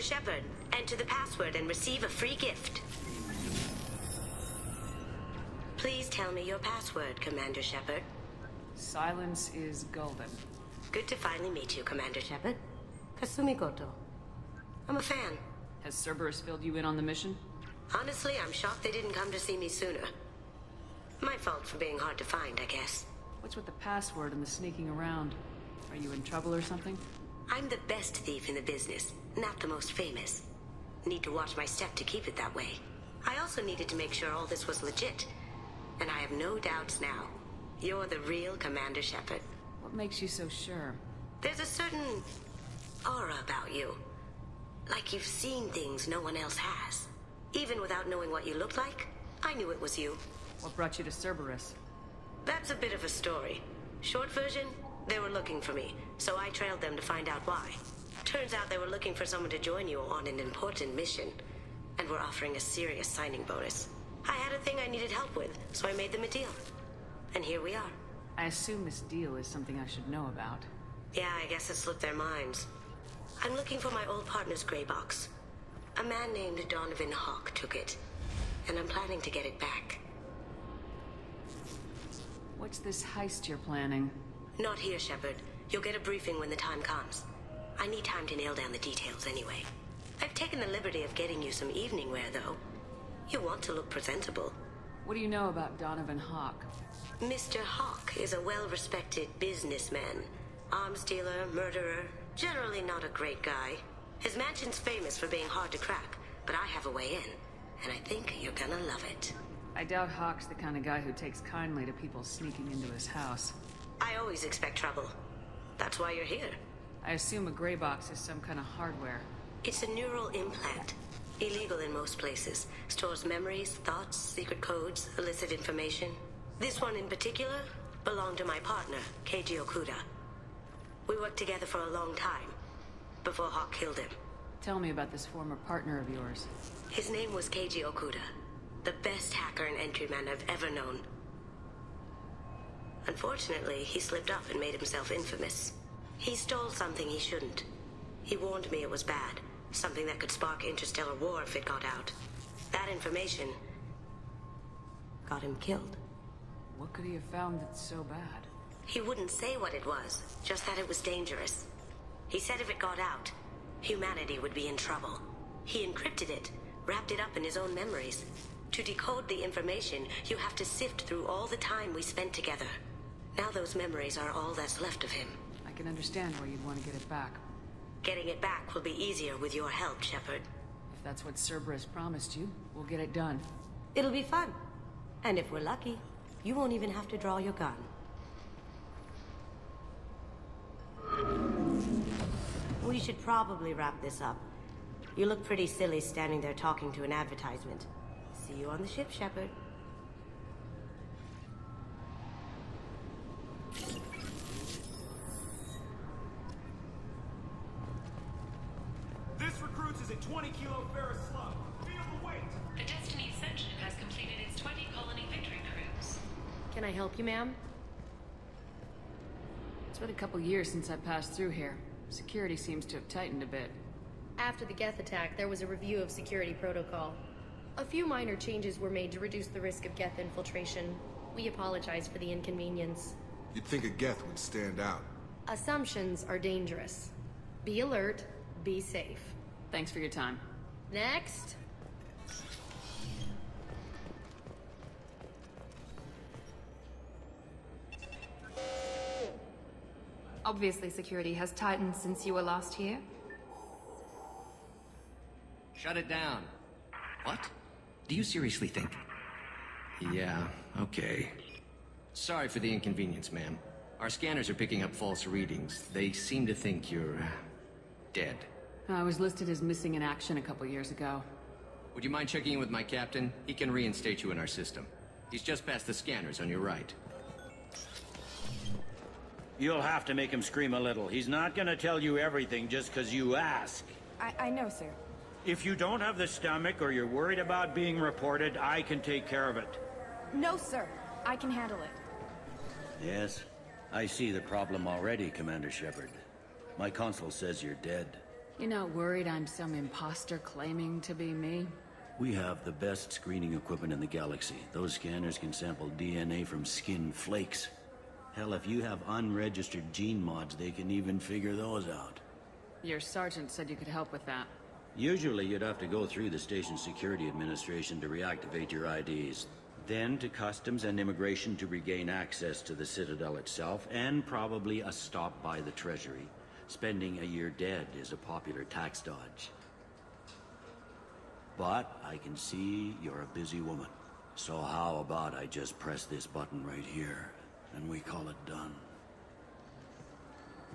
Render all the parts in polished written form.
Commander Shepard. Enter the password and receive a free gift. Please tell me your password, Commander Shepard. Silence is golden. Good to finally meet you, Commander Shepard. Kasumi Goto. I'm a fan. Has Cerberus filled you in on the mission? Honestly, I'm shocked they didn't come to see me sooner. My fault for being hard to find, I guess. What's with the password and the sneaking around? Are you in trouble or something? I'm the best thief in the business, not the most famous. Need to watch my step to keep it that way. I also needed to make sure all this was legit. And I have no doubts now. You're the real Commander Shepard. What makes you so sure? There's a certain aura about you. Like you've seen things no one else has. Even without knowing what you looked like, I knew it was you. What brought you to Cerberus? That's a bit of a story. Short version, they were looking for me, so I trailed them to find out why. Turns out they were looking for someone to join you on an important mission, and were offering a serious signing bonus. I had a thing I needed help with, so I made them a deal. And here we are. I assume this deal is something I should know about. Yeah, I guess it slipped their minds. I'm looking for my old partner's gray box. A man named Donovan Hawk took it, and I'm planning to get it back. What's this heist you're planning? Not here, Shepard. You'll get a briefing when the time comes. I need time to nail down the details anyway. I've taken the liberty of getting you some evening wear, though. You want to look presentable. What do you know about Donovan Hawk? Mr. Hawk is a well-respected businessman. Arms dealer, murderer, generally not a great guy. His mansion's famous for being hard to crack, but I have a way in, and I think you're gonna love it. I doubt Hawk's the kind of guy who takes kindly to people sneaking into his house. I always expect trouble. That's why you're here. I assume a gray box is some kind of hardware. It's a neural implant. Illegal in most places. Stores memories, thoughts, secret codes, illicit information. This one in particular belonged to my partner, Keiji Okuda. We worked together for a long time, before Hawk killed him. Tell me about this former partner of yours. His name was Keiji Okuda, the best hacker and entryman I've ever known. Unfortunately, he slipped up and made himself infamous. He stole something he shouldn't. He warned me it was bad, something that could spark interstellar war if it got out. That information got him killed. What could he have found that's so bad? He wouldn't say what it was, just that it was dangerous. He said if it got out, humanity would be in trouble. He encrypted it, wrapped it up in his own memories. To decode the information, you have to sift through all the time we spent together. Now those memories are all that's left of him. I can understand why you'd want to get it back. Getting it back will be easier with your help, Shepard. If that's what Cerberus promised you, we'll get it done. It'll be fun. And if we're lucky, you won't even have to draw your gun. We should probably wrap this up. You look pretty silly standing there talking to an advertisement. See you on the ship, Shepard. This recruits is a 20-kilo ferrous slug. Feel the weight. The Destiny Ascension has completed its 20-colony victory cruise. Can I help you, ma'am? It's been a couple years since I passed through here. Security seems to have tightened a bit. After the Geth attack, there was a review of security protocol. A few minor changes were made to reduce the risk of Geth infiltration. We apologize for the inconvenience. You'd think a Geth would stand out. Assumptions are dangerous. Be alert, be safe. Thanks for your time. Next. Obviously, security has tightened since you were last here. Shut it down. What? Do you seriously think? Yeah, okay. Sorry for the inconvenience, ma'am. Our scanners are picking up false readings. They seem to think you're... dead. I was listed as missing in action a couple years ago. Would you mind checking in with my captain? He can reinstate you in our system. He's just past the scanners on your right. You'll have to make him scream a little. He's not gonna tell you everything just because you ask. I know, sir. If you don't have the stomach or you're worried about being reported, I can take care of it. No, sir. I can handle it. Yes, I see the problem already, Commander Shepard. My console says you're dead. You're not worried I'm some imposter claiming to be me? We have the best screening equipment in the galaxy. Those scanners can sample DNA from skin flakes. Hell, if you have unregistered gene mods, they can even figure those out. Your sergeant said you could help with that. Usually you'd have to go through the station security administration to reactivate your IDs. Then to customs and immigration to regain access to the Citadel itself, and probably a stop by the Treasury. Spending a year dead is a popular tax dodge. But I can see you're a busy woman. So how about I just press this button right here, and we call it done?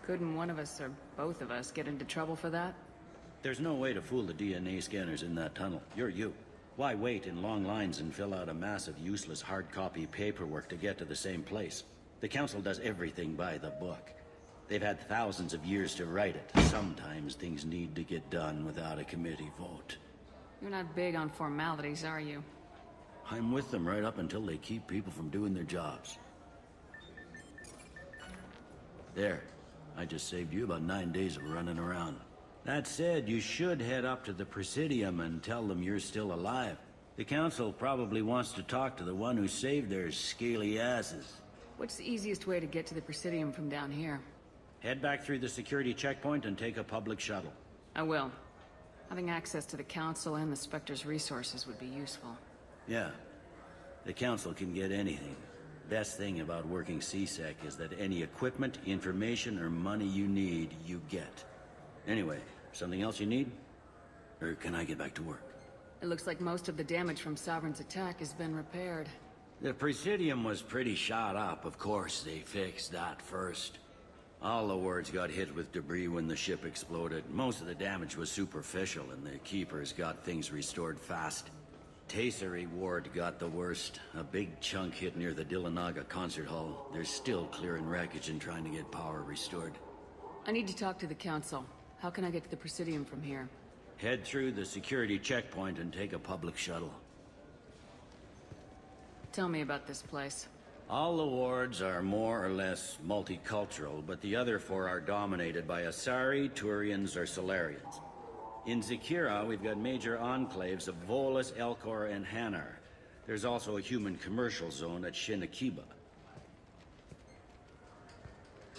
Couldn't one of us or both of us get into trouble for that? There's no way to fool the DNA scanners in that tunnel. You're you. Why wait in long lines and fill out a massive useless hard copy paperwork to get to the same place? The Council does everything by the book. They've had thousands of years to write it. Sometimes things need to get done without a committee vote. You're not big on formalities, are you? I'm with them right up until they keep people from doing their jobs. There. I just saved you about 9 days of running around. That said, you should head up to the Presidium and tell them you're still alive. The Council probably wants to talk to the one who saved their scaly asses. What's the easiest way to get to the Presidium from down here? Head back through the security checkpoint and take a public shuttle. I will. Having access to the Council and the Spectre's resources would be useful. Yeah. The Council can get anything. Best thing about working CSEC is that any equipment, information, or money you need, you get. Anyway, something else you need? Or can I get back to work? It looks like most of the damage from Sovereign's attack has been repaired. The Presidium was pretty shot up. Of course, they fixed that first. All the wards got hit with debris when the ship exploded. Most of the damage was superficial, and the Keepers got things restored fast. Tasery Ward got the worst. A big chunk hit near the Dillanaga concert hall. They're still clearing wreckage and trying to get power restored. I need to talk to the Council. How can I get to the Presidium from here? Head through the security checkpoint and take a public shuttle. Tell me about this place. All the wards are more or less multicultural, but the other four are dominated by Asari, Turians, or Solarians. In Zakira, we've got major enclaves of Volus, Elcor, and Hanar. There's also a human commercial zone at Shinakiba.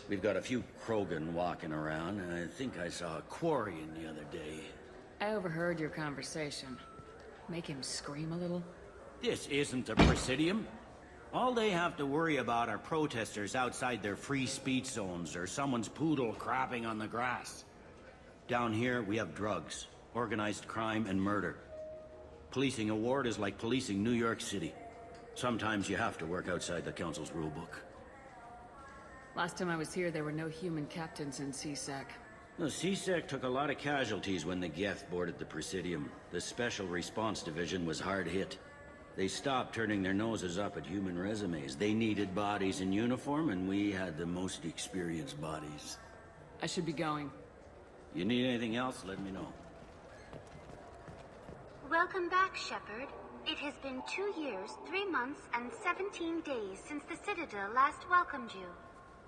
We've got a few Krogan walking around, and I think I saw a Quarian the other day. I overheard your conversation. Make him scream a little? This isn't a Presidium. All they have to worry about are protesters outside their free speech zones or someone's poodle crapping on the grass. Down here, we have drugs, organized crime, and murder. Policing a ward is like policing New York City. Sometimes you have to work outside the Council's rulebook. Last time I was here, there were no human captains in CSEC. The CSEC took a lot of casualties when the Geth boarded the Presidium. The Special Response Division was hard hit. They stopped turning their noses up at human resumes. They needed bodies in uniform, and we had the most experienced bodies. I should be going. You need anything else, let me know. Welcome back, Shepard. It has been 2 years, 3 months, and 17 days since the Citadel last welcomed you.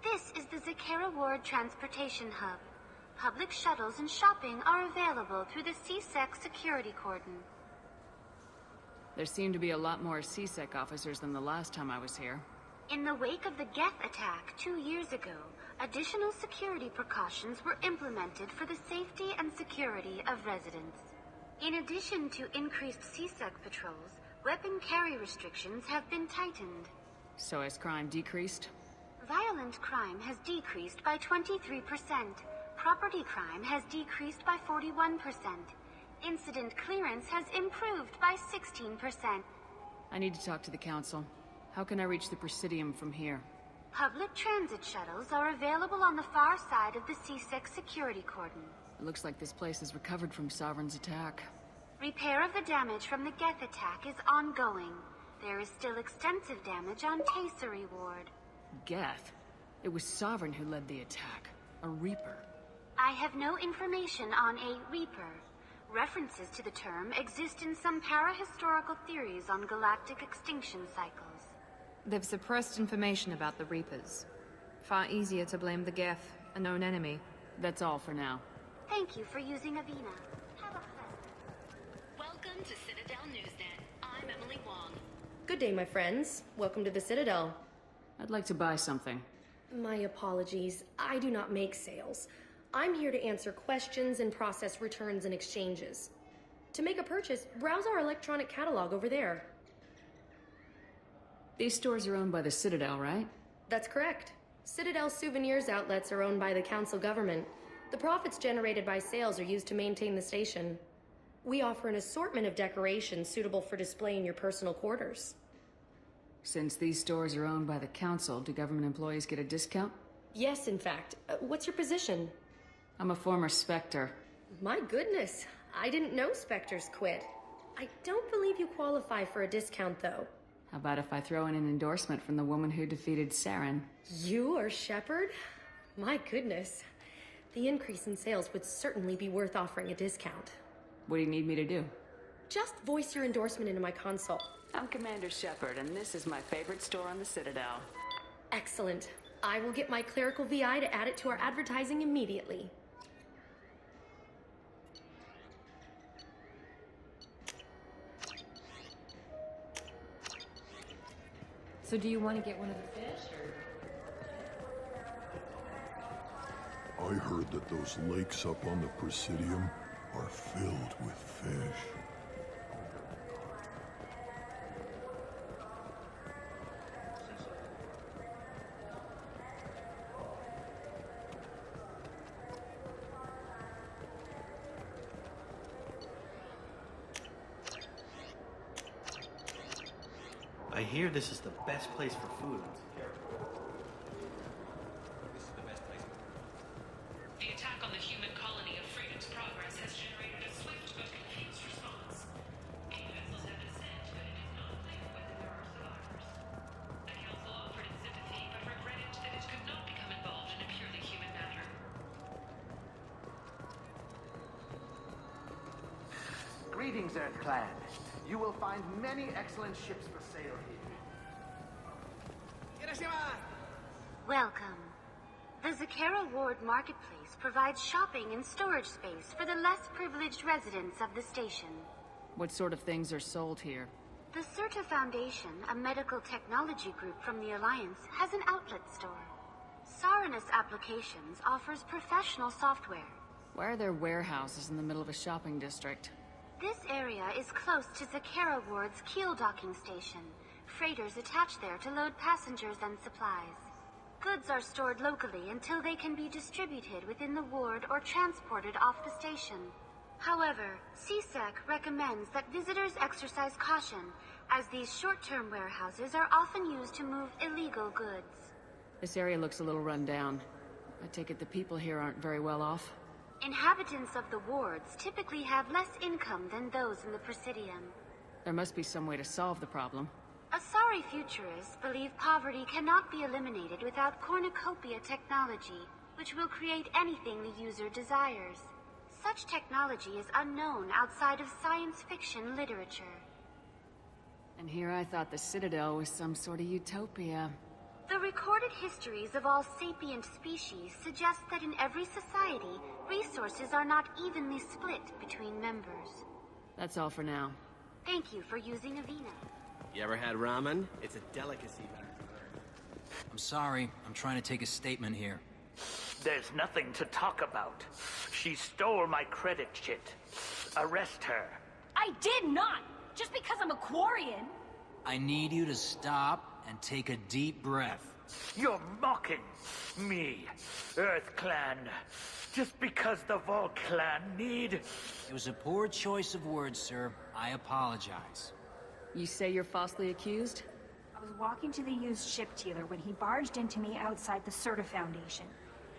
This is the Zakera Ward Transportation Hub. Public shuttles and shopping are available through the CSEC security cordon. There seem to be a lot more CSEC officers than the last time I was here. In the wake of the Geth attack 2 years ago, additional security precautions were implemented for the safety and security of residents. In addition to increased CSEC patrols, weapon carry restrictions have been tightened. So has crime decreased? Violent crime has decreased by 23%. Property crime has decreased by 41%. Incident clearance has improved by 16%. I need to talk to the Council. How can I reach the Presidium from here? Public transit shuttles are available on the far side of the CSEC security cordon. It looks like this place has recovered from Sovereign's attack. Repair of the damage from the Geth attack is ongoing. There is still extensive damage on Tasery Ward. Geth? It was Sovereign who led the attack. A Reaper. I have no information on a Reaper. References to the term exist in some parahistorical theories on galactic extinction cycles. They've suppressed information about the Reapers. Far easier to blame the Geth, a known enemy. That's all for now. Thank you for using Avina. Have a pleasant. Welcome to Citadel Newsnet. I'm Emily Wong. Good day, my friends. Welcome to the Citadel. I'd like to buy something. My apologies. I do not make sales. I'm here to answer questions and process returns and exchanges. To make a purchase, browse our electronic catalog over there. These stores are owned by the Citadel, right? That's correct. Citadel souvenirs outlets are owned by the council government. The profits generated by sales are used to maintain the station. We offer an assortment of decorations suitable for display in your personal quarters. Since these stores are owned by the council, do government employees get a discount? Yes, in fact. What's your position? I'm a former Spectre. My goodness. I didn't know Spectres quit. I don't believe you qualify for a discount, though. How about if I throw in an endorsement from the woman who defeated Saren? You are Shepard? My goodness. The increase in sales would certainly be worth offering a discount. What do you need me to do? Just voice your endorsement into my console. I'm Commander Shepard, and this is my favorite store on the Citadel. Excellent. I will get my clerical VI to add it to our advertising immediately. So do you want to get one of the fish, or...? I heard that those lakes up on the Presidium are filled with fish. I hear this is the best place for food. The attack on the human colony of Freedom's Progress has generated a swift but confused response. Aid vessels have been sent, but it is not clear whether there are survivors. The council offered its sympathy, but regretted that it could not become involved in a purely human matter. Greetings, Earth Clan. You will find many excellent ships for sale here. Welcome. The Zakera Ward Marketplace provides shopping and storage space for the less privileged residents of the station. What sort of things are sold here? The Certa Foundation, a medical technology group from the Alliance, has an outlet store. Saranus Applications offers professional software. Why are there warehouses in the middle of a shopping district? This area is close to Zakera Ward's keel docking station. Freighters attach there to load passengers and supplies. Goods are stored locally until they can be distributed within the ward or transported off the station. However, CSEC recommends that visitors exercise caution, as these short-term warehouses are often used to move illegal goods. This area looks a little run down. I take it the people here aren't very well off? Inhabitants of the wards typically have less income than those in the Presidium. There must be some way to solve the problem. Asari futurists believe poverty cannot be eliminated without cornucopia technology, which will create anything the user desires. Such technology is unknown outside of science fiction literature. And here I thought the Citadel was some sort of utopia. The recorded histories of all sapient species suggest that in every society, resources are not evenly split between members. That's all for now. Thank you for using Avina. You ever had ramen? It's a delicacy. I'm sorry. I'm trying to take a statement here. There's nothing to talk about. She stole my credit chit. Arrest her. I did not! Just because I'm a Quarian! I need you to stop and take a deep breath. You're mocking me, Earth Clan. Just because the Vol Clan need... It was a poor choice of words, sir. I apologize. You say you're falsely accused? I was walking to the used ship dealer when he barged into me outside the Certa Foundation.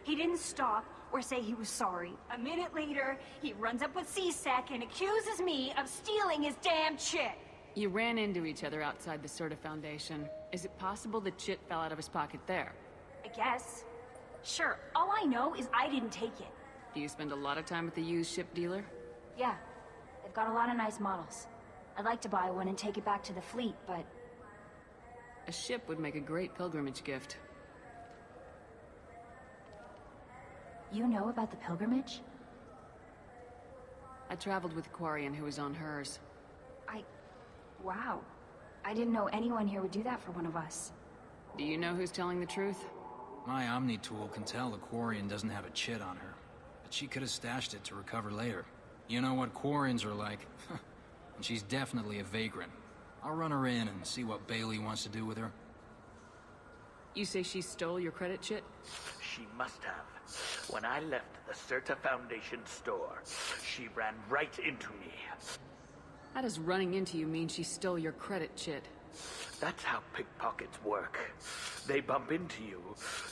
He didn't stop or say he was sorry. A minute later, he runs up with CSEC and accuses me of stealing his damn chit. You ran into each other outside the Certa Foundation. Is it possible the chit fell out of his pocket there? I guess. Sure, all I know is I didn't take it. Do you spend a lot of time at the used ship dealer? Yeah, they've got a lot of nice models. I'd like to buy one and take it back to the fleet, but... A ship would make a great pilgrimage gift. You know about the pilgrimage? I traveled with Quarian who was on hers. Wow. I didn't know anyone here would do that for one of us. Do you know who's telling the truth? My Omni tool can tell the Quarian doesn't have a chit on her, but she could have stashed it to recover later. You know what Quarians are like, and she's definitely a vagrant. I'll run her in and see what Bailey wants to do with her. You say she stole your credit chit? She must have. When I left the Certa Foundation store, she ran right into me. How does running into you mean she stole your credit chit? That's how pickpockets work. They bump into you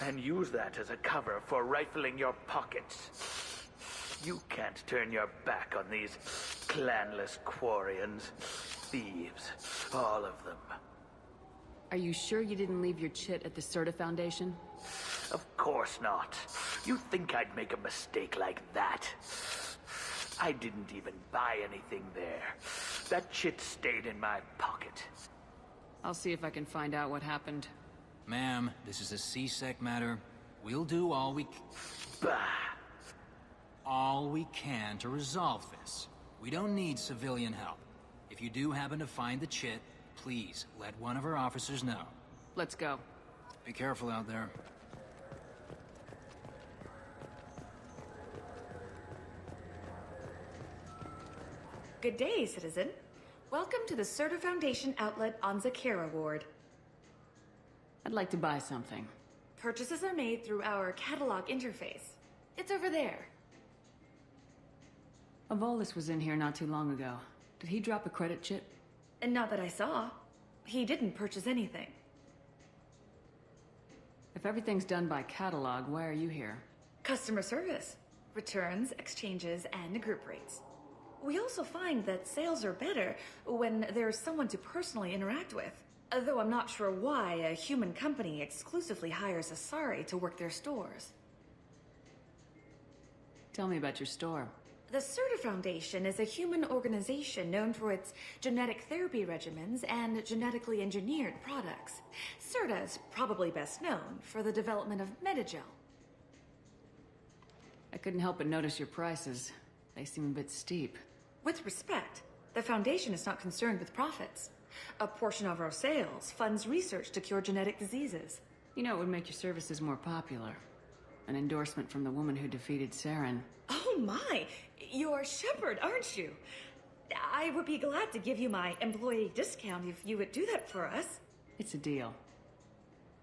and use that as a cover for rifling your pockets. You can't turn your back on these clanless Quarians. Thieves, all of them. Are you sure you didn't leave your chit at the Certa Foundation? Of course not. You think I'd make a mistake like that? I didn't even buy anything there. That chit stayed in my pocket. I'll see if I can find out what happened. Ma'am, this is a C-Sec matter. We'll do all we can to resolve this. We don't need civilian help. If you do happen to find the chit, please let one of our officers know. Let's go. Be careful out there. Good day, citizen. Welcome to the Certa Foundation outlet on Zakera Ward. I'd like to buy something. Purchases are made through our catalog interface. It's over there. Avolis was in here not too long ago. Did he drop a credit chit? And not that I saw. He didn't purchase anything. If everything's done by catalog, why are you here? Customer service. Returns, exchanges, and group rates. We also find that sales are better when there's someone to personally interact with. Though I'm not sure why a human company exclusively hires Asari to work their stores. Tell me about your store. The Certa Foundation is a human organization known for its genetic therapy regimens and genetically engineered products. Certa is probably best known for the development of Metagel. I couldn't help but notice your prices. They seem a bit steep. With respect, the Foundation is not concerned with profits. A portion of our sales funds research to cure genetic diseases. You know, it would make your services more popular. An endorsement from the woman who defeated Saren. Oh my! You're Shepard, aren't you? I would be glad to give you my employee discount if you would do that for us. It's a deal.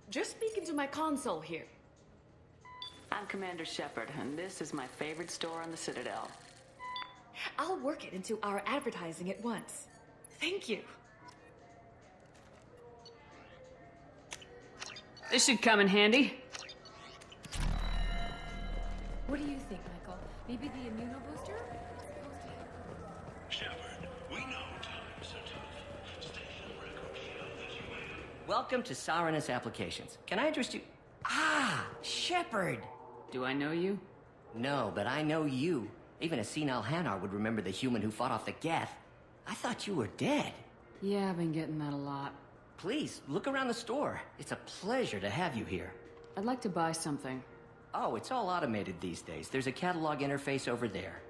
Just speak into my console here. I'm Commander Shepard, and this is my favorite store on the Citadel. I'll work it into our advertising at once. Thank you. This should come in handy. What do you think, Michael? Maybe the immunobooster? Shepard, we know times are tough. Station records show that you waited. Welcome to Sarenus Applications. Can I interest you? Ah, Shepard! Do I know you? No, but I know you. Even a senile Hanar would remember the human who fought off the Geth. I thought you were dead. Yeah, I've been getting that a lot. Please, look around the store. It's a pleasure to have you here. I'd like to buy something. Oh, it's all automated these days. There's a catalog interface over there.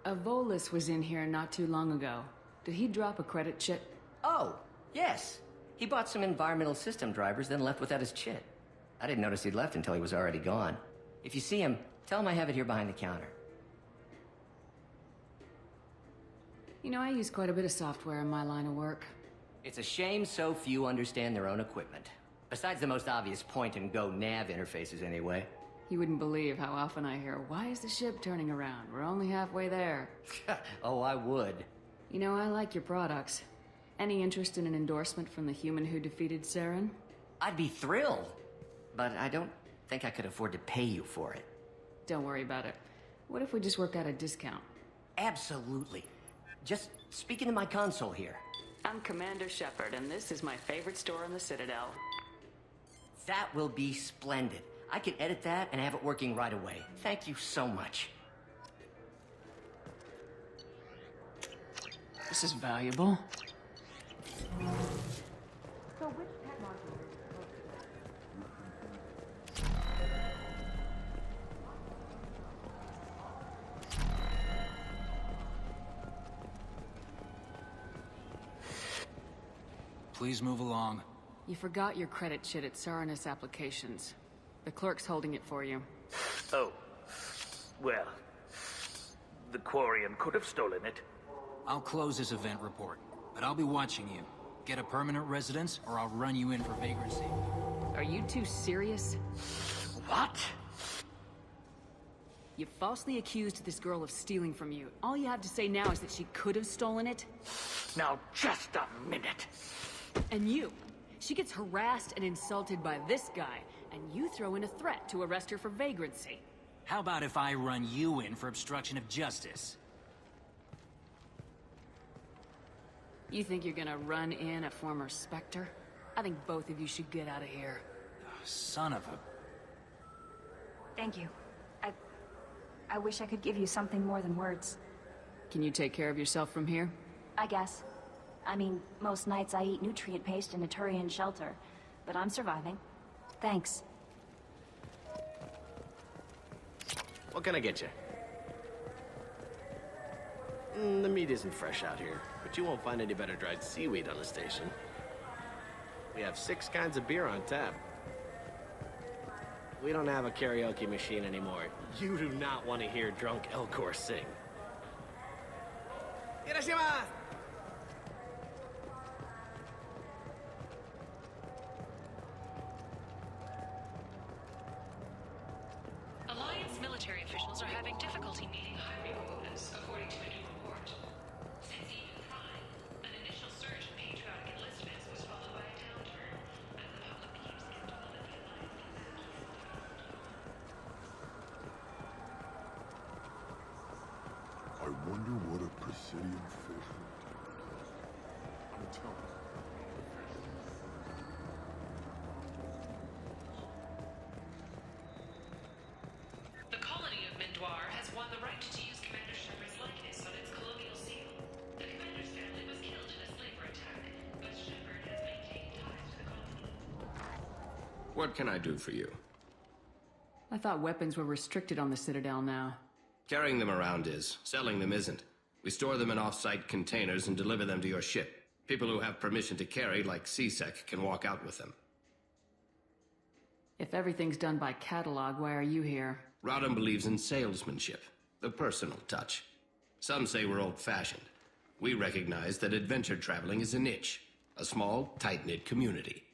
Avolis was in here not too long ago. Did he drop a credit chit? Oh, yes. He bought some environmental system drivers, then left without his chit. I didn't notice he'd left until he was already gone. If you see him, tell him I have it here behind the counter. You know, I use quite a bit of software in my line of work. It's a shame so few understand their own equipment. Besides the most obvious point-and-go nav interfaces, anyway. You wouldn't believe how often I hear, "Why is the ship turning around? We're only halfway there." Oh, I would. You know, I like your products. Any interest in an endorsement from the human who defeated Saren? I'd be thrilled. But I don't think I could afford to pay you for it. Don't worry about it. What if we just work out a discount? Absolutely. Just speak into my console here. I'm Commander Shepard, and this is my favorite store on the Citadel. That will be splendid. I can edit that and have it working right away. Thank you so much. This is valuable. So which pet module is supposed to please move along. You forgot your credit sheet at Saranus Applications. The clerk's holding it for you. Oh. Well, the Quarian could have stolen it. I'll close this event report, but I'll be watching you. Get a permanent residence, or I'll run you in for vagrancy. Are you two serious? What? You falsely accused this girl of stealing from you. All you have to say now is that she could have stolen it? Now, just a minute. And you. She gets harassed and insulted by this guy, and you throw in a threat to arrest her for vagrancy. How about if I run you in for obstruction of justice? You think you're gonna run in a former Spectre? I think both of you should get out of here. Son of a... Thank you. I wish I could give you something more than words. Can you take care of yourself from here? I guess. I mean, most nights I eat nutrient paste in a Turian shelter, but I'm surviving. Thanks. What can I get you? The meat isn't fresh out here, but you won't find any better dried seaweed on the station. We have 6 kinds of beer on tap. We don't have a karaoke machine anymore. You do not want to hear drunk Elcor sing. Hiroshima! Alliance military officials are having difficulty meeting hiring quotas, according to a new report. Since even Prime, an initial surge in patriotic enlistments was followed by a downturn, as the public became skeptical that the Alliance I wonder what a Presidium fish. Tell me. The colony of Mendoir has won the right to use Commander Shepard's likeness on its colonial seal. The commander's family was killed in a slaver attack, but Shepard has maintained ties to the colony. What can I do for you? I thought weapons were restricted on the Citadel now. Carrying them around is. Selling them isn't. We store them in off-site containers and deliver them to your ship. People who have permission to carry, like CSEC, can walk out with them. If everything's done by catalog, why are you here? Rodham believes in salesmanship, the personal touch. Some say we're old-fashioned. We recognize that adventure traveling is a niche, a small, tight-knit community.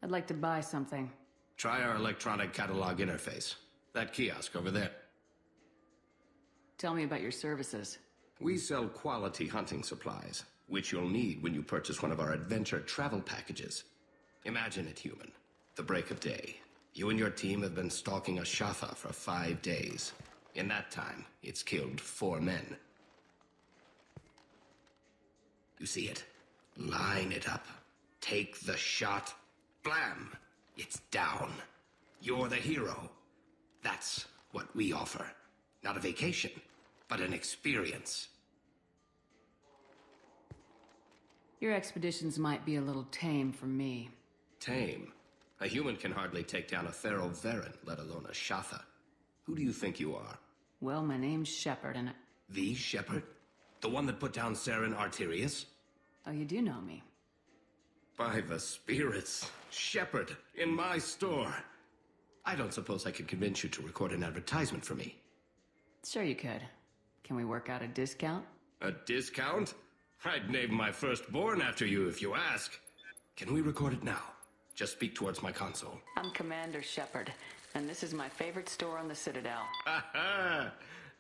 I'd like to buy something. Try our electronic catalog interface. That kiosk over there. Tell me about your services. We sell quality hunting supplies, which you'll need when you purchase one of our adventure travel packages. Imagine it, human. The break of day. You and your team have been stalking a Shatha for 5 days. In that time, it's killed 4 men. You see it? Line it up. Take the shot. Blam! It's down. You're the hero. That's what we offer. Not a vacation, but an experience. Your expeditions might be a little tame for me. Tame? A human can hardly take down a Pharaoh Varen, let alone a Shatha. Who do you think you are? Well, my name's Shepard, and The Shepard? The one that put down Saren Arterius? Oh, you do know me. By the spirits. Shepard, in my store. I don't suppose I could convince you to record an advertisement for me. Sure you could. Can we work out a discount? A discount? I'd name my firstborn after you if you ask. Can we record it now? Just speak towards my console. I'm Commander Shepard, and this is my favorite store on the Citadel. Ha ha!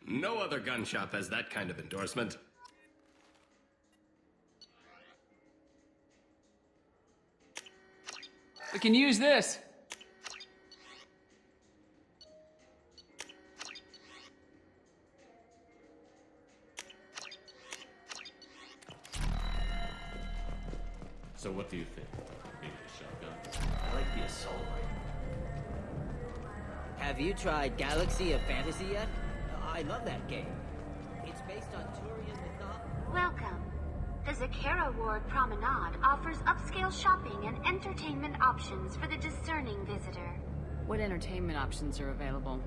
No other gun shop has that kind of endorsement. We can use this! So what do you think? Maybe the shotgun? I like the assault rifle. Have you tried Galaxy of Fantasy yet? I love that game. It's based on Turian mythology. Welcome. The Zakera Ward Promenade offers upscale shopping and entertainment options for the discerning visitor. What entertainment options are available?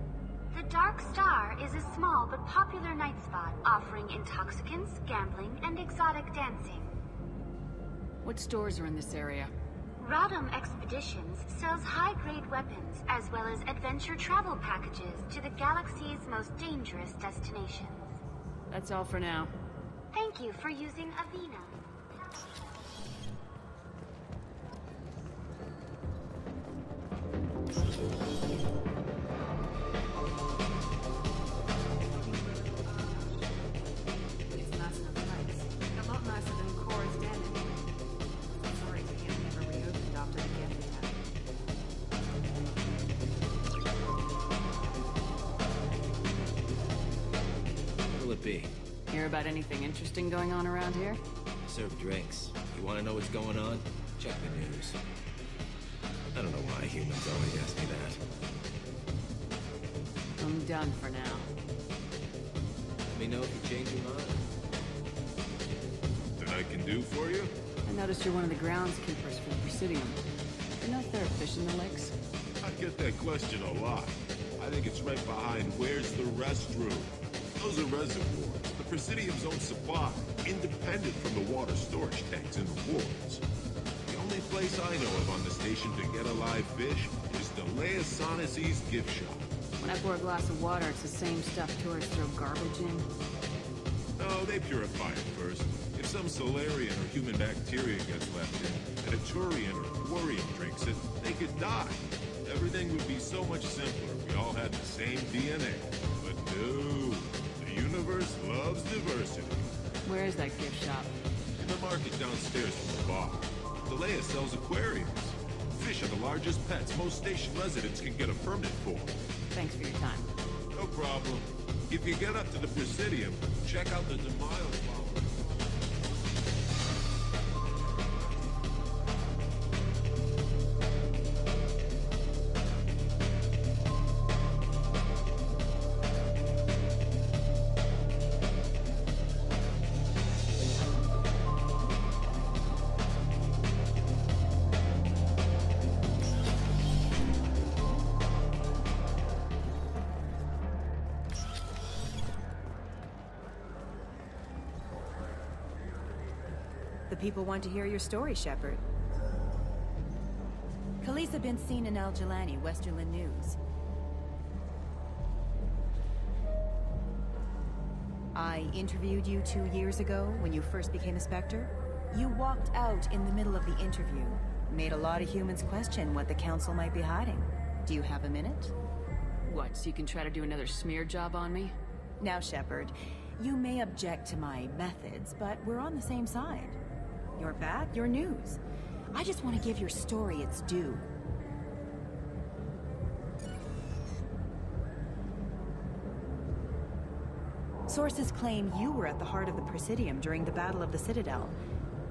The Dark Star is a small but popular night spot offering intoxicants, gambling, and exotic dancing. What stores are in this area? Rodham Expeditions sells high-grade weapons as well as adventure travel packages to the galaxy's most dangerous destinations. That's all for now. Thank you for using Avena. It's nice enough place. A lot nicer than Cora's den. Sorry to hear it never reopened after the gift attack. What'll it be? Hear about anything interesting going on around here? I serve drinks. You want to know what's going on? Check the news. I don't know why humans always ask me that. I'm done for now. Let me know if you change your mind. That I can do for you? I noticed you're one of the groundskeepers for the Presidium. You know if there are fish in the lakes? I get that question a lot. I think it's right behind where's the restroom. Those are reservoirs, the Presidium's own supply, independent from the water storage tanks in the wards. The only place I know of on the station to get a live fish is Delea Sonesi's gift shop. When I pour a glass of water, it's the same stuff tourists throw garbage in. No, they purify it first. If some Solarian or human bacteria gets left in, and a Turian or Quarian drinks it, they could die. Everything would be so much simpler if we all had the same DNA. But no, the universe loves diversity. Where is that gift shop? In the market downstairs from the bar. Delea sells aquariums. Fish are the largest pets most station residents can get a permit for. Thanks for your time. No problem. If you get up to the Presidium, check out the DeMille Flower. The people want to hear your story, Shepard. Khaleesa been seen in Al Jelani, Westerland News. I interviewed you 2 years ago when you first became a Spectre. You walked out in the middle of the interview. Made a lot of humans question what the Council might be hiding. Do you have a minute? What, so you can try to do another smear job on me? Now, Shepard, you may object to my methods, but we're on the same side. You're back, you're news. I just want to give your story its due. Sources claim you were at the heart of the Presidium during the Battle of the Citadel.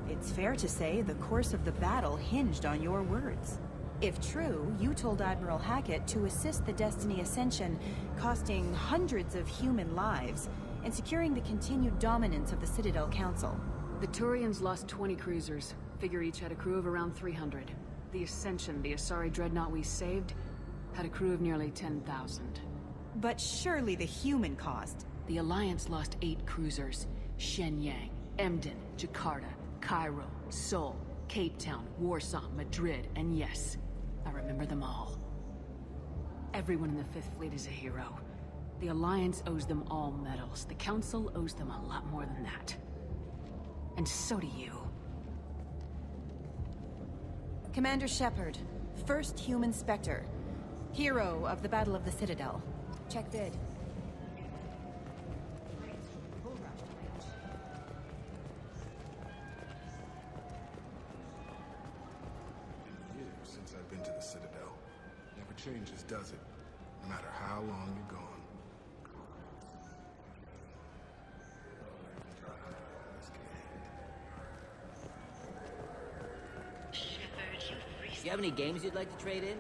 It's fair to say the course of the battle hinged on your words. If true, you told Admiral Hackett to assist the Destiny Ascension, costing hundreds of human lives, and securing the continued dominance of the Citadel Council. The Turians lost 20 cruisers. Figure each had a crew of around 300. The Ascension, the Asari dreadnought we saved, had a crew of nearly 10,000. But surely the human cost. The Alliance lost 8 cruisers. Shenyang, Emden, Jakarta, Cairo, Seoul, Cape Town, Warsaw, Madrid, and yes, I remember them all. Everyone in the Fifth Fleet is a hero. The Alliance owes them all medals. The Council owes them a lot more than that. And so do you. Commander Shepard, first human Spectre. Hero of the Battle of the Citadel. Check bid. Since I've been to the Citadel. Never changes, does it? No matter how long you're gone. Do you have any games you'd like to trade in?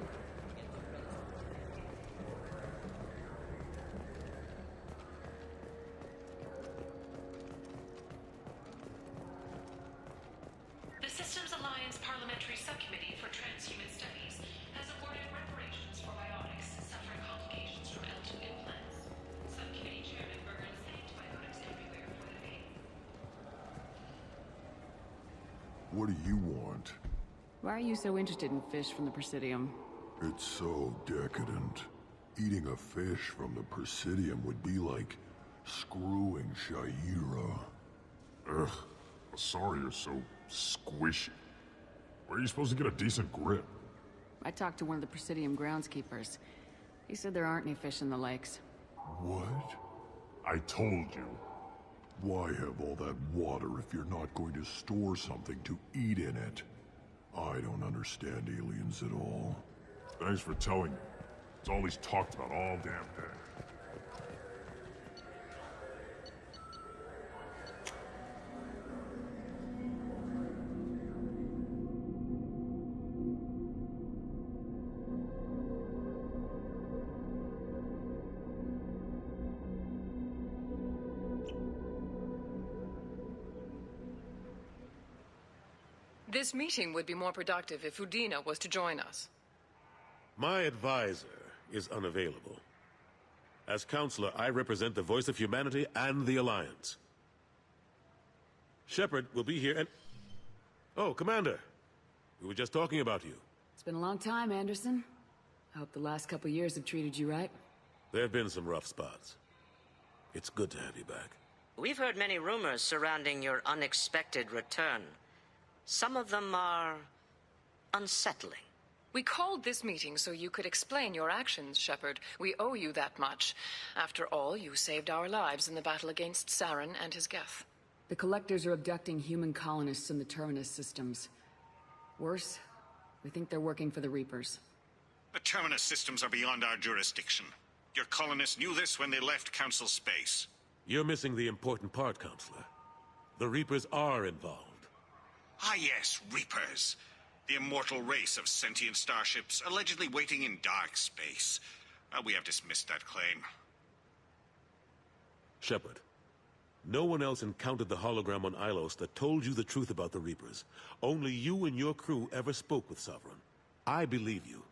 The Systems Alliance Parliamentary Subcommittee for Transhuman Studies has awarded reparations for biotics suffering complications from L2 implants. Subcommittee Chairman Burns thanked biotics everywhere for the game. what do you want? Why are you so interested in fish from the Presidium? It's so decadent. Eating a fish from the Presidium would be like screwing Shaira. Ugh, sorry you're so squishy. Where are you supposed to get a decent grip? I talked to one of the Presidium groundskeepers. He said there aren't any fish in the lakes. What? I told you. Why have all that water if you're not going to store something to eat in it? I don't understand aliens at all. Thanks for telling me. It's all he's talked about all damn day. This meeting would be more productive if Udina was to join us. My advisor is unavailable. As counselor, I represent the voice of humanity and the Alliance. Shepard will be here and... Oh, Commander. We were just talking about you. It's been a long time, Anderson. I hope the last couple years have treated you right. There have been some rough spots. It's good to have you back. We've heard many rumors surrounding your unexpected return. Some of them are unsettling. We called this meeting so you could explain your actions, Shepard. We owe you that much. After all, you saved our lives in the battle against Saren and his Geth. The Collectors are abducting human colonists in the Terminus systems. Worse, we think they're working for the Reapers. The Terminus systems are beyond our jurisdiction. Your colonists knew this when they left Council space. You're missing the important part, Counselor. The Reapers are involved. Ah yes, Reapers. The immortal race of sentient starships allegedly waiting in dark space. We have dismissed that claim. Shepard, no one else encountered the hologram on Ilos that told you the truth about the Reapers. Only you and your crew ever spoke with Sovereign. I believe you.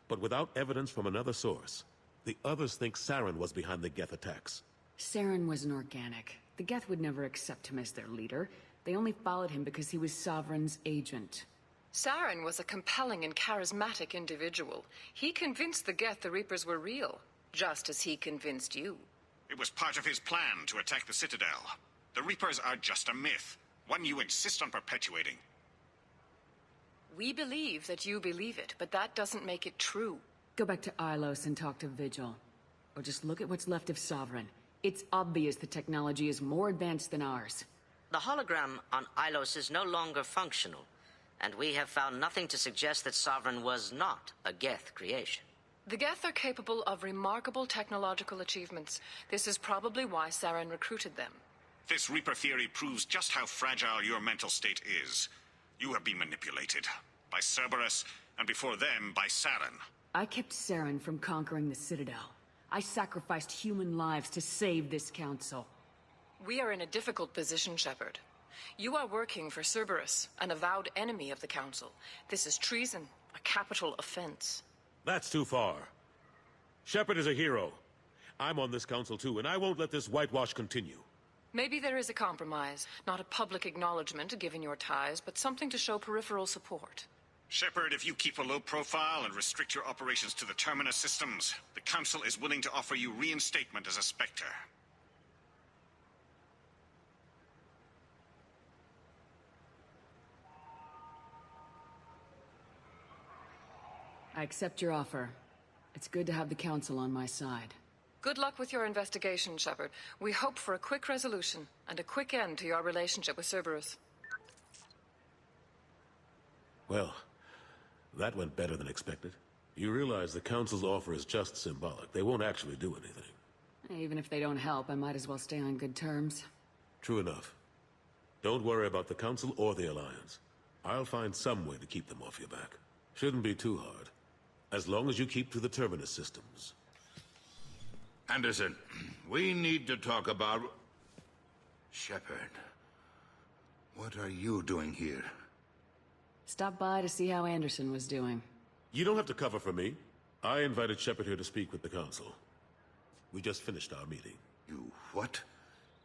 But without evidence from another source, the others think Saren was behind the Geth attacks. Saren was an organic. The Geth would never accept him as their leader. They only followed him because he was Sovereign's agent. Saren was a compelling and charismatic individual. He convinced the Geth the Reapers were real, just as he convinced you. It was part of his plan to attack the Citadel. The Reapers are just a myth, one you insist on perpetuating. We believe that you believe it, but that doesn't make it true. Go back to Ilos and talk to Vigil. Or just look at what's left of Sovereign. It's obvious the technology is more advanced than ours. The hologram on Ilos is no longer functional, and we have found nothing to suggest that Sovereign was not a Geth creation. The Geth are capable of remarkable technological achievements. This is probably why Saren recruited them. This Reaper theory proves just how fragile your mental state is. You have been manipulated. By Cerberus, and before them, by Saren. I kept Saren from conquering the Citadel. I sacrificed human lives to save this council. We are in a difficult position, Shepard. You are working for Cerberus, an avowed enemy of the Council. This is treason, a capital offense. That's too far. Shepard is a hero. I'm on this council too, and I won't let this whitewash continue. Maybe there is a compromise. Not a public acknowledgement given your ties, but something to show peripheral support. Shepard, if you keep a low profile and restrict your operations to the Terminus systems, the Council is willing to offer you reinstatement as a Spectre. I accept your offer. It's good to have the Council on my side. Good luck with your investigation, Shepard. We hope for a quick resolution, and a quick end to your relationship with Cerberus. Well, that went better than expected. You realize the Council's offer is just symbolic. They won't actually do anything. Even if they don't help, I might as well stay on good terms. True enough. Don't worry about the Council or the Alliance. I'll find some way to keep them off your back. Shouldn't be too hard. As long as you keep to the Terminus systems. Anderson, we need to talk about... Shepard. What are you doing here? Stop by to see how Anderson was doing. You don't have to cover for me. I invited Shepard here to speak with the Council. We just finished our meeting. You what?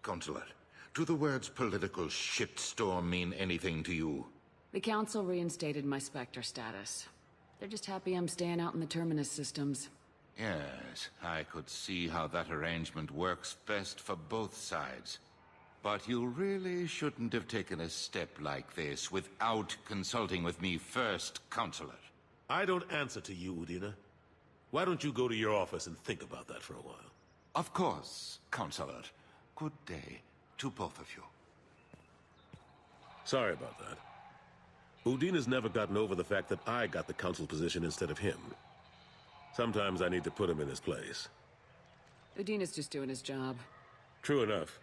Consular, do the words political shitstorm mean anything to you? The Council reinstated my Spectre status. They're just happy I'm staying out in the Terminus systems. Yes, I could see how that arrangement works best for both sides. But you really shouldn't have taken a step like this without consulting with me first, Counselor. I don't answer to you, Udina. Why don't you go to your office and think about that for a while? Of course, Counselor. Good day to both of you. Sorry about that. Udina's never gotten over the fact that I got the Council position instead of him. Sometimes I need to put him in his place. Udina's just doing his job. True enough.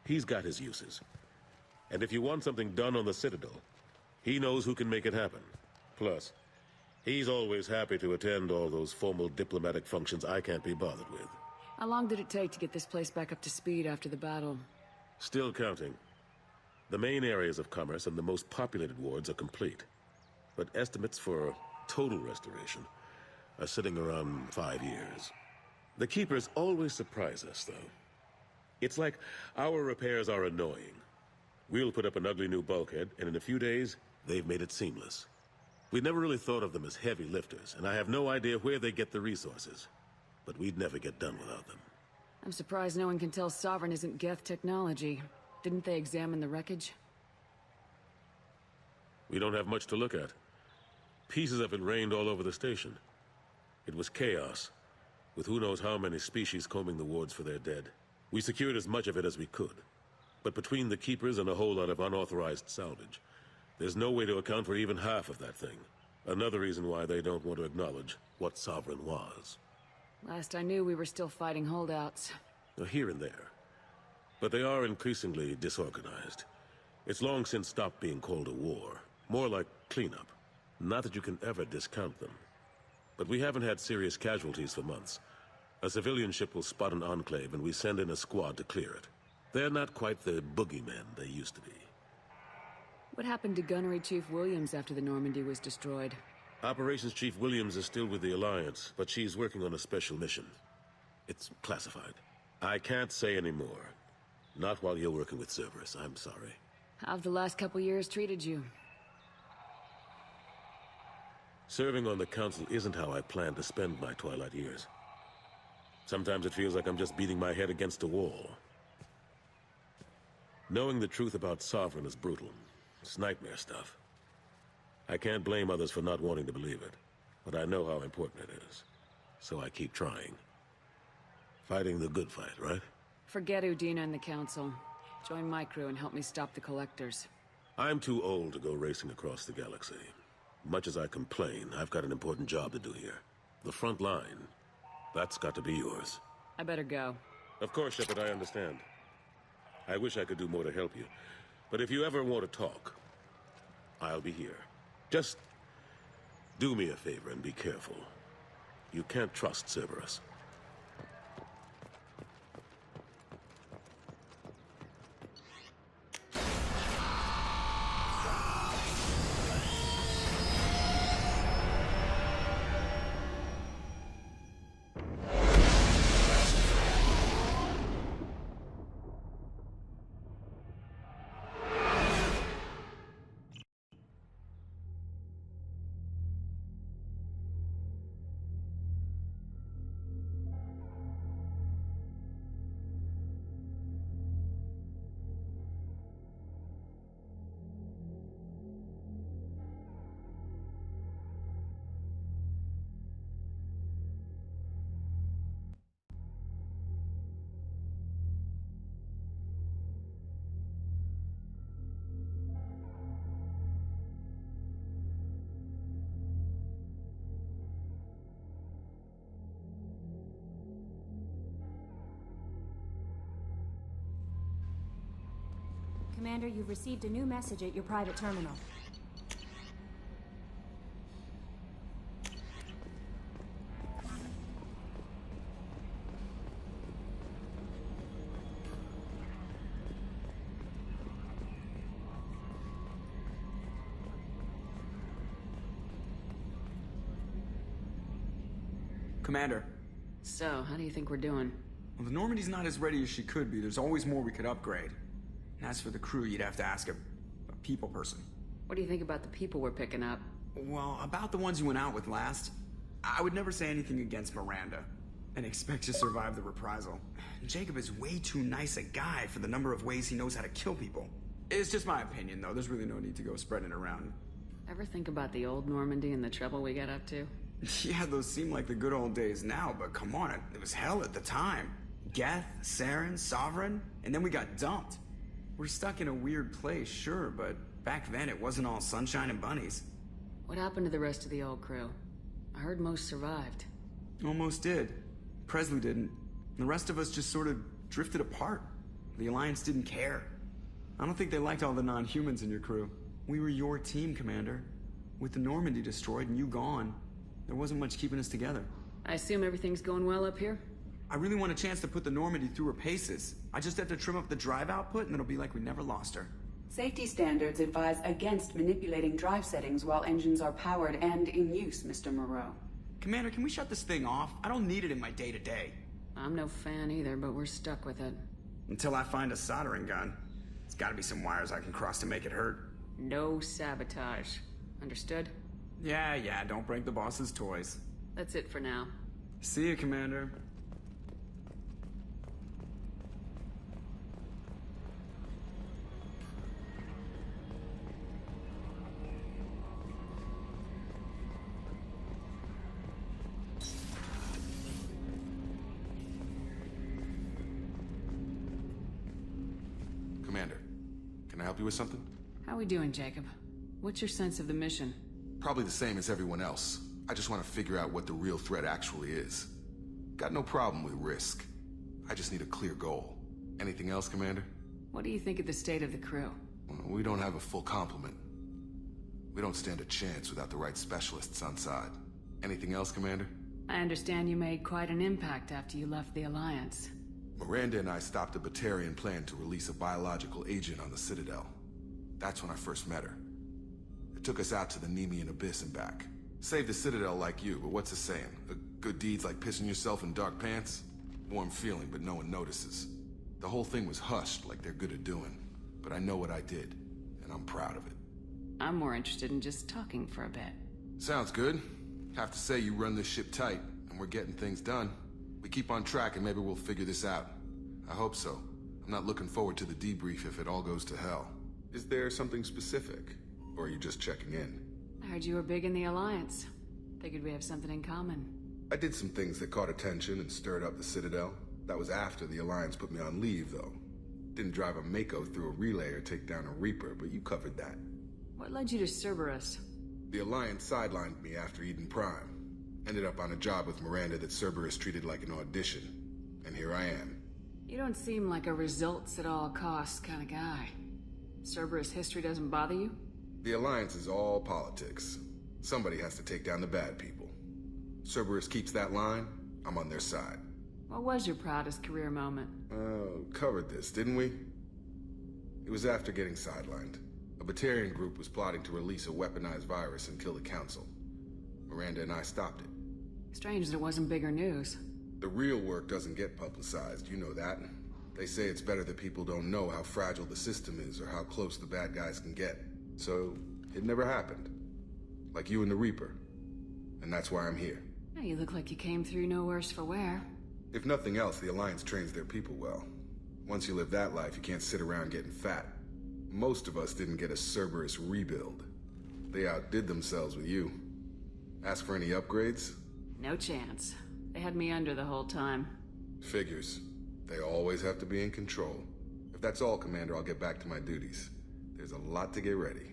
He's got his uses. And if you want something done on the Citadel, he knows who can make it happen. Plus, he's always happy to attend all those formal diplomatic functions I can't be bothered with. How long did it take to get this place back up to speed after the battle? Still counting. The main areas of commerce and the most populated wards are complete. But estimates for total restoration are sitting around 5 years. The Keepers always surprise us, though. It's like our repairs are annoying. We'll put up an ugly new bulkhead, and in a few days, they've made it seamless. We never really thought of them as heavy lifters, and I have no idea where they get the resources. But we'd never get done without them. I'm surprised no one can tell Sovereign isn't Geth technology. Didn't they examine the wreckage? We don't have much to look at. Pieces of it rained all over the station. It was chaos, with who knows how many species combing the wards for their dead. We secured as much of it as we could. But between the Keepers and a whole lot of unauthorized salvage, there's no way to account for even half of that thing. Another reason why they don't want to acknowledge what Sovereign was. Last I knew, we were still fighting holdouts. Here and there. But they are increasingly disorganized. It's long since stopped being called a war. More like cleanup. Not that you can ever discount them. But we haven't had serious casualties for months. A civilian ship will spot an enclave and we send in a squad to clear it. They're not quite the boogeymen they used to be. What happened to Gunnery Chief Williams after the Normandy was destroyed? Operations Chief Williams is still with the Alliance, but she's working on a special mission. It's classified. I can't say any more. Not while you're working with Cerberus, I'm sorry. How have the last couple years treated you? Serving on the Council isn't how I plan to spend my twilight years. Sometimes it feels like I'm just beating my head against a wall. Knowing the truth about Sovereign is brutal. It's nightmare stuff. I can't blame others for not wanting to believe it, but I know how important it is. So I keep trying. Fighting the good fight, right? Forget Udina and the Council. Join my crew and help me stop the Collectors. I'm too old to go racing across the galaxy. Much as I complain, I've got an important job to do here. The front line. That's got to be yours. I better go. Of course, Shepard, I understand. I wish I could do more to help you. But if you ever want to talk, I'll be here. Just do me a favor and be careful. You can't trust Cerberus. Commander, you've received a new message at your private terminal. Commander. So, how do you think we're doing? Well, the Normandy's not as ready as she could be. There's always more we could upgrade. And as for the crew, you'd have to ask a people person. What do you think about the people we're picking up? Well, about the ones you went out with last, I would never say anything against Miranda and expect to survive the reprisal. Jacob is way too nice a guy for the number of ways he knows how to kill people. It's just my opinion, though. There's really no need to go spreading it around. Ever think about the old Normandy and the trouble we got up to? Yeah, those seem like the good old days now, but come on, it was hell at the time. Geth, Saren, Sovereign, and then we got dumped. We're stuck in a weird place, sure, but back then it wasn't all sunshine and bunnies. What happened to the rest of the old crew? I heard most survived. Almost did. Presley didn't. The rest of us just sort of drifted apart. The Alliance didn't care. I don't think they liked all the non-humans in your crew. We were your team, Commander. With the Normandy destroyed and you gone, there wasn't much keeping us together. I assume everything's going well up here? I really want a chance to put the Normandy through her paces. I just have to trim up the drive output and it'll be like we never lost her. Safety standards advise against manipulating drive settings while engines are powered and in use, Mr. Moreau. Commander, can we shut this thing off? I don't need it in my day-to-day. I'm no fan either, but we're stuck with it. Until I find a soldering gun. There's gotta be some wires I can cross to make it hurt. No sabotage. Understood? Yeah, don't break the boss's toys. That's it for now. See you, Commander. Commander, can I help you with something? How we doing, Jacob? What's your sense of the mission? Probably the same as everyone else. I just want to figure out what the real threat actually is. Got no problem with risk. I just need a clear goal. Anything else, Commander? What do you think of the state of the crew? We don't have a full complement. We don't stand a chance without the right specialists on side. Anything else, Commander? I understand you made quite an impact after you left the Alliance. Miranda and I stopped a Batarian plan to release a biological agent on the Citadel. That's when I first met her. It took us out to the Nemean Abyss and back. Saved the Citadel like you, but what's the saying? A good deed's like pissing yourself in dark pants? Warm feeling, but no one notices. The whole thing was hushed like they're good at doing. But I know what I did, and I'm proud of it. I'm more interested in just talking for a bit. Sounds good. Have to say you run this ship tight, and we're getting things done. We keep on track and maybe we'll figure this out. I hope so. I'm not looking forward to the debrief if it all goes to hell. Is there something specific? Or are you just checking in? I heard you were big in the Alliance. Figured we have something in common. I did some things that caught attention and stirred up the Citadel. That was after the Alliance put me on leave, though. Didn't drive a Mako through a relay or take down a Reaper, but you covered that. What led you to Cerberus? The Alliance sidelined me after Eden Prime. Ended up on a job with Miranda that Cerberus treated like an audition. And here I am. You don't seem like a results at all costs kind of guy. Cerberus history doesn't bother you? The Alliance is all politics. Somebody has to take down the bad people. Cerberus keeps that line, I'm on their side. What was your proudest career moment? Covered this, didn't we? It was after getting sidelined. A Batarian group was plotting to release a weaponized virus and kill the Council. Miranda and I stopped it. Strange that it wasn't bigger news. The real work doesn't get publicized, you know that. They say it's better that people don't know how fragile the system is or how close the bad guys can get. So, it never happened. Like you and the Reaper. And that's why I'm here. Now you look like you came through no worse for wear. If nothing else, the Alliance trains their people well. Once you live that life, you can't sit around getting fat. Most of us didn't get a Cerberus rebuild. They outdid themselves with you. Ask for any upgrades? No chance. They had me under the whole time. Figures. They always have to be in control. If that's all, Commander, I'll get back to my duties. There's a lot to get ready.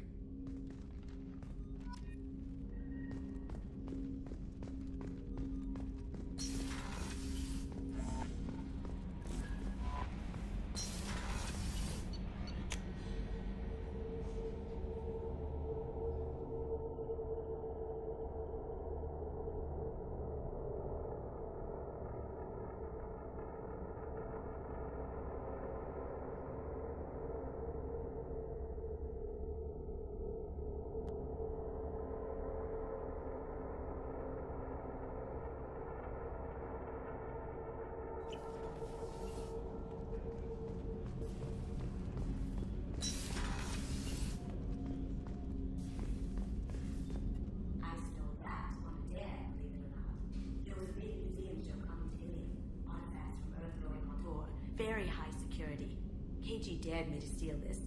KG dared me to steal this.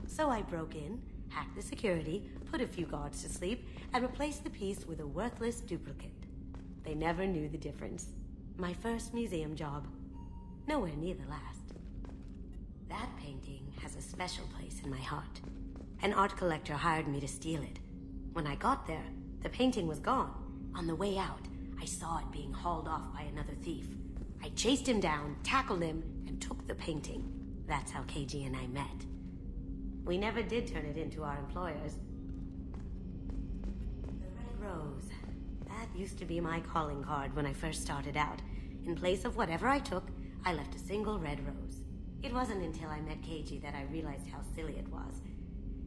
So I broke in, hacked the security, put a few guards to sleep, and replaced the piece with a worthless duplicate. They never knew the difference. My first museum job. Nowhere near the last. That painting has a special place in my heart. An art collector hired me to steal it. When I got there, the painting was gone. On the way out, I saw it being hauled off by another thief. I chased him down, tackled him, and took the painting. That's how KG and I met. We never did turn it into our employers. The Red Rose. That used to be my calling card when I first started out. In place of whatever I took, I left a single red rose. It wasn't until I met KG that I realized how silly it was.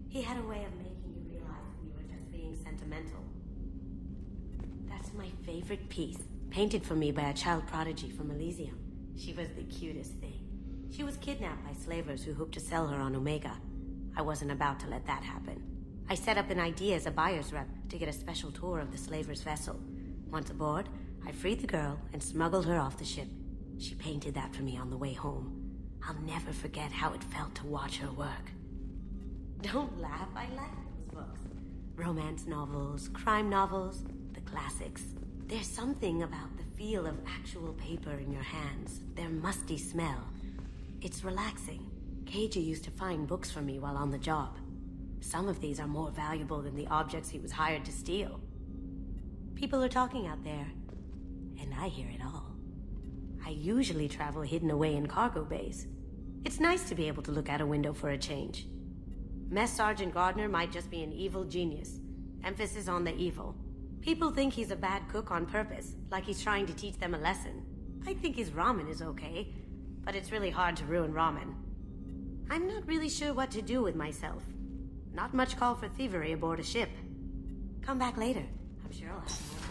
He had a way of making you realize we were just being sentimental. That's my favorite piece, painted for me by a child prodigy from Elysium. She was the cutest thing. She was kidnapped by slavers who hoped to sell her on Omega. I wasn't about to let that happen. I set up an idea as a buyer's rep to get a special tour of the slaver's vessel. Once aboard, I freed the girl and smuggled her off the ship. She painted that for me on the way home. I'll never forget how it felt to watch her work. Don't laugh, I like those books. Romance novels, crime novels, the classics. There's something about the feel of actual paper in your hands, their musty smell. It's relaxing. KG used to find books for me while on the job. Some of these are more valuable than the objects he was hired to steal. People are talking out there, and I hear it all. I usually travel hidden away in cargo bays. It's nice to be able to look out a window for a change. Mess Sergeant Gardner might just be an evil genius. Emphasis on the evil. People think he's a bad cook on purpose, like he's trying to teach them a lesson. I think his ramen is okay, but it's really hard to ruin ramen. I'm not really sure what to do with myself. Not much call for thievery aboard a ship. Come back later. I'm sure I'll have more.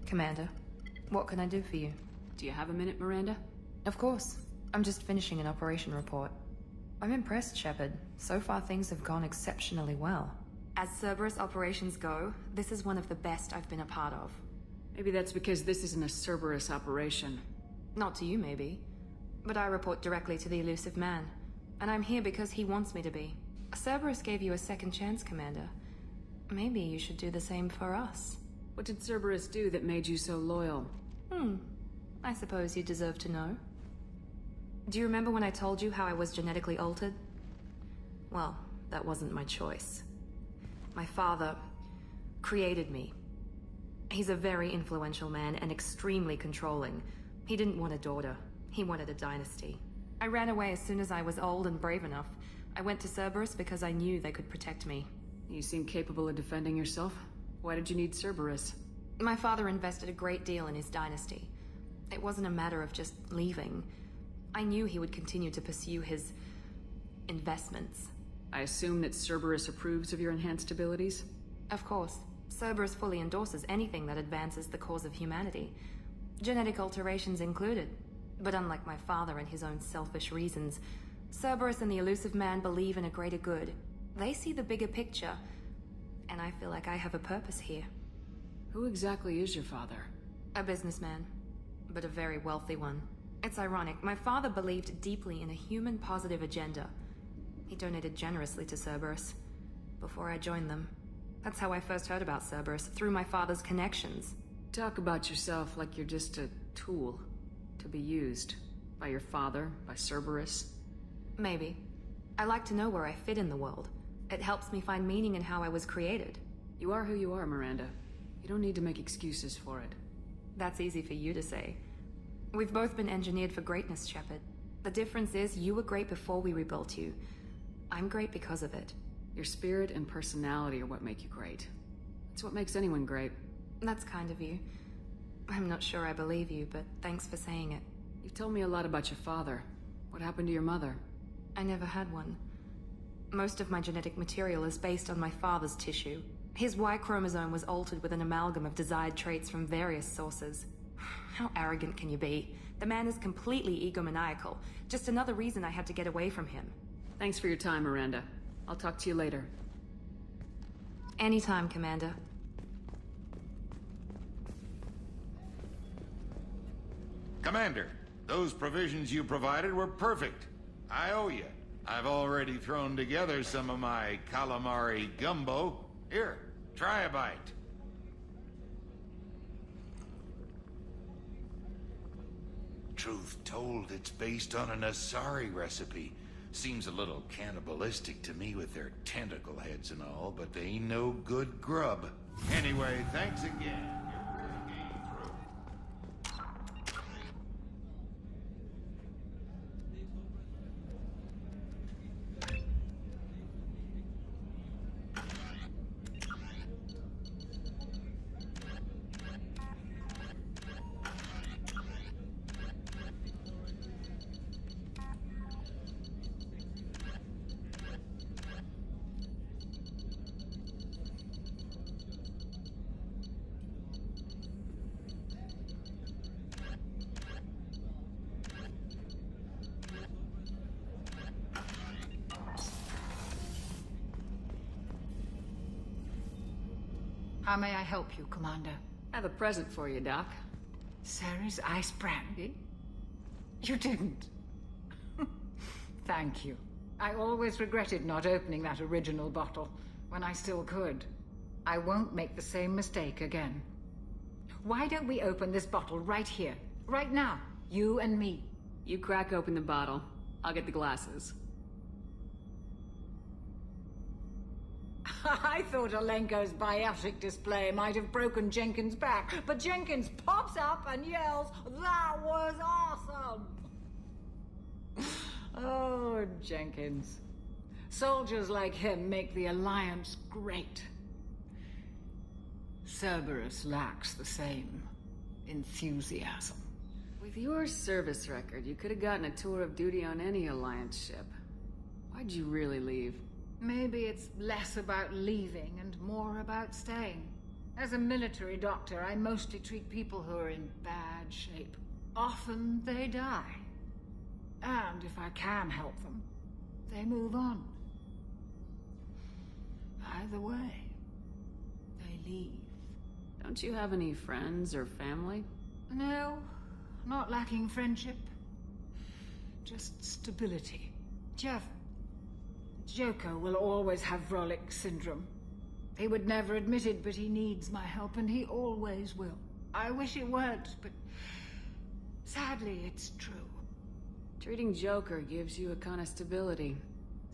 Commander, what can I do for you? Do you have a minute, Miranda? Of course. I'm just finishing an operation report. I'm impressed, Shepard. So far things have gone exceptionally well. As Cerberus operations go, this is one of the best I've been a part of. Maybe that's because this isn't a Cerberus operation. Not to you, maybe. But I report directly to the elusive man. And I'm here because he wants me to be. Cerberus gave you a second chance, Commander. Maybe you should do the same for us. What did Cerberus do that made you so loyal? I suppose you deserve to know. Do you remember when I told you how I was genetically altered? Well, that wasn't my choice. My father created me. He's a very influential man and extremely controlling. He didn't want a daughter. He wanted a dynasty. I ran away as soon as I was old and brave enough. I went to Cerberus because I knew they could protect me. You seem capable of defending yourself. Why did you need Cerberus? My father invested a great deal in his dynasty. It wasn't a matter of just leaving. I knew he would continue to pursue his investments. I assume that Cerberus approves of your enhanced abilities? Of course. Cerberus fully endorses anything that advances the cause of humanity. Genetic alterations included. But unlike my father and his own selfish reasons, Cerberus and the elusive man believe in a greater good. They see the bigger picture, and I feel like I have a purpose here. Who exactly is your father? A businessman, but a very wealthy one. It's ironic, my father believed deeply in a human-positive agenda. He donated generously to Cerberus before I joined them. That's how I first heard about Cerberus, through my father's connections. Talk about yourself like you're just a tool to be used. By your father, by Cerberus. Maybe. I like to know where I fit in the world. It helps me find meaning in how I was created. You are who you are, Miranda. You don't need to make excuses for it. That's easy for you to say. We've both been engineered for greatness, Shepard. The difference is you were great before we rebuilt you. I'm great because of it. Your spirit and personality are what make you great. It's what makes anyone great. That's kind of you. I'm not sure I believe you, but thanks for saying it. You've told me a lot about your father. What happened to your mother? I never had one. Most of my genetic material is based on my father's tissue. His Y chromosome was altered with an amalgam of desired traits from various sources. How arrogant can you be? The man is completely egomaniacal. Just another reason I had to get away from him. Thanks for your time, Miranda. I'll talk to you later. Anytime, Commander. Commander, those provisions you provided were perfect. I owe you. I've already thrown together some of my calamari gumbo. Here, try a bite. Truth told, it's based on an Asari recipe. Seems a little cannibalistic to me with their tentacle heads and all, but they ain't no good grub. Anyway, thanks again. How may I help you, Commander? I have a present for you, Doc. Sarah's ice brandy? You didn't. Thank you. I always regretted not opening that original bottle when I still could. I won't make the same mistake again. Why don't we open this bottle right here, right now? You and me. You crack open the bottle. I'll get the glasses. I thought Alenko's biotic display might have broken Jenkins' back, but Jenkins pops up and yells, "That was awesome!" Oh, Jenkins. Soldiers like him make the Alliance great. Cerberus lacks the same enthusiasm. With your service record, you could have gotten a tour of duty on any Alliance ship. Why'd you really leave? Maybe it's less about leaving and more about staying. As a military doctor, I mostly treat people who are in bad shape. Often they die. And if I can help them, they move on. Either way, they leave. Don't you have any friends or family? No, not lacking friendship. Just stability. Jeff, Joker will always have Vrolik syndrome. He would never admit it, but he needs my help, and he always will. I wish it weren't, but sadly, it's true. Treating Joker gives you a kind of stability.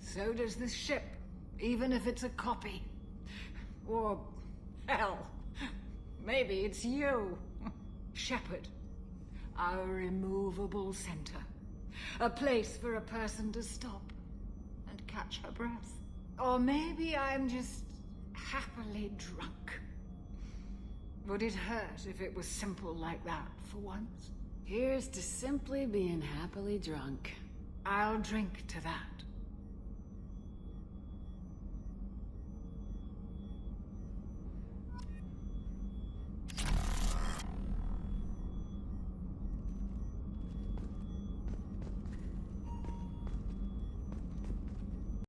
So does this ship, even if it's a copy. Or, hell, maybe it's you. Shepard, our immovable center. A place for a person to stop and catch her breath. Or maybe I'm just happily drunk. Would it hurt if it was simple like that for once? Here's to simply being happily drunk. I'll drink to that.